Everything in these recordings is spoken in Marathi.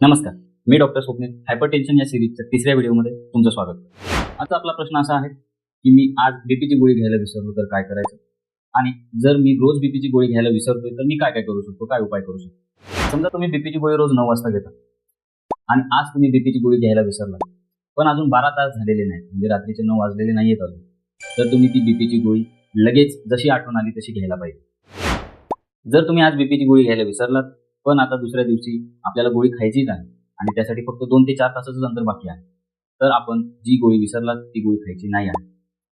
नमस्कार, मी डॉक्टर स्वप्नील हायपरटेन्शन या सिरीजच्या तिसऱ्या व्हिडिओमध्ये तुमचं स्वागत करतो. आजचा आपला प्रश्न असा आहे की मी आज बीपीची गोळी घ्यायला विसरलो तर काय करायचं, आणि जर मी रोज बीपीची गोळी घ्यायला विसरतोय तर मी काय काय करू शकतो, काय उपाय करू शकतो. समजा तुम्ही बीपीची गोळी रोज 9 वाजता घेता आणि आज तुम्ही बीपीची गोळी घ्यायला विसरला, पण अजून 12 तास झालेले नाहीत, म्हणजे रात्रीचे 9 वाजलेले नाहीयेत अजून, तर तुम्ही ती बीपीची गोळी लगेच जशी आठवण आली तशी घ्यायला पाहिजे. जर तुम्ही आज बीपीची गोळी घ्यायला विसरलात, पण आता दुसऱ्या दिवशी आपल्याला गोळी खायचीच आहे आणि त्यासाठी फक्त 2 ते 4 तासाचंच अंतर बाकी आहे, तर आपण जी गोळी विसरलात ती गोळी खायची नाही आहे.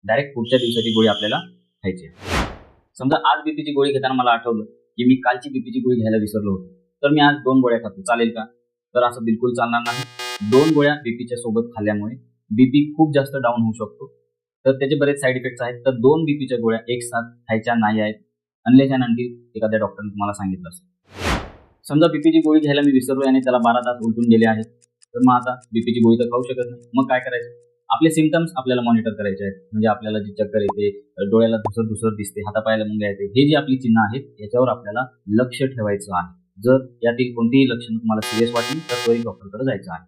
डायरेक्ट पुढच्या दिवसाची गोळी आपल्याला खायची आहे. समजा आज बीपीची गोळी घेताना मला आठवलं की मी कालची बीपीची गोळी घ्यायला विसरलो होतो, तर मी आज 2 गोळ्या खातो, चालेल का? तर असं बिलकुल चालणार नाही. 2 गोळ्या बीपीच्या सोबत खाल्ल्यामुळे बीपी खूप जास्त डाऊन होऊ शकतो, तर त्याचे बरेच साईड इफेक्ट्स आहेत. तर 2 बीपीच्या गोळ्या एक साथ खायच्या नाही आहेत, अनलेस अँड अंटिल एखाद्या डॉक्टरने तुम्हाला सांगितलं असेल. समजा बीपीची गोळी घ्यायला मी विसरलोय आणि त्याला 12 तास उलटून गेले आहेत, तर मग आता बीपीची गोळी तर खाऊ शकत नाही. मग काय करायचं? आपले सिम्पटम्स आपल्याला मॉनिटर करायचे आहेत. म्हणजे आपल्याला जी चक्कर येते, डोळ्याला धुसर दिसते, हातापायाला मुंग्या येते, हे जी आपली चिन्ह आहेत याच्यावर आपल्याला लक्ष ठेवायचं आहे. जर यातील कोणतीही लक्षणं तुम्हाला सिरियस वाटली तर त्वरित डॉक्टरकडे जायचं आहे.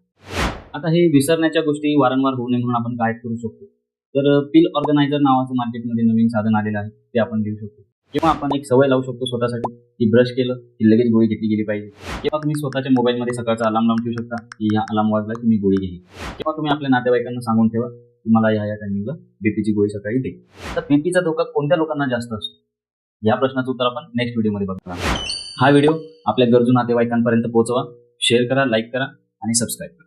आता हे विसरण्याच्या गोष्टी वारंवार होऊ नये म्हणून आपण काय करू शकतो, तर पिल ऑर्गनायझर नावाचं मार्केटमध्ये नवीन साधन आलेलं आहे, ते आपण घेऊ शकतो. किंवा आपण एक सवय लावू शकतो स्वतःसाठी की ब्रश केलं की लगेच गोळी घेतली गेली पाहिजे. किंवा तुम्ही स्वतःच्या मोबाईलमध्ये सकाळचा अलार्म लावून ठेवू शकता की ह्या अलार्म वाजला की मी गोळी घेईन. किंवा तुम्ही आपल्या नातेवाईकांना सांगून ठेवा की मला ह्या टायमिंगला बीपीची गोळी सकाळी दे. तर बीपीचा धोका कोणत्या लोकांना जास्त असतो, या प्रश्नाचं उत्तर आपण नेक्स्ट व्हिडिओमध्ये बघणार. हा व्हिडिओ आपल्या गरजू नातेवाईकांपर्यंत पोहोचवा, शेअर करा, लाईक करा आणि सबस्क्राईब करा.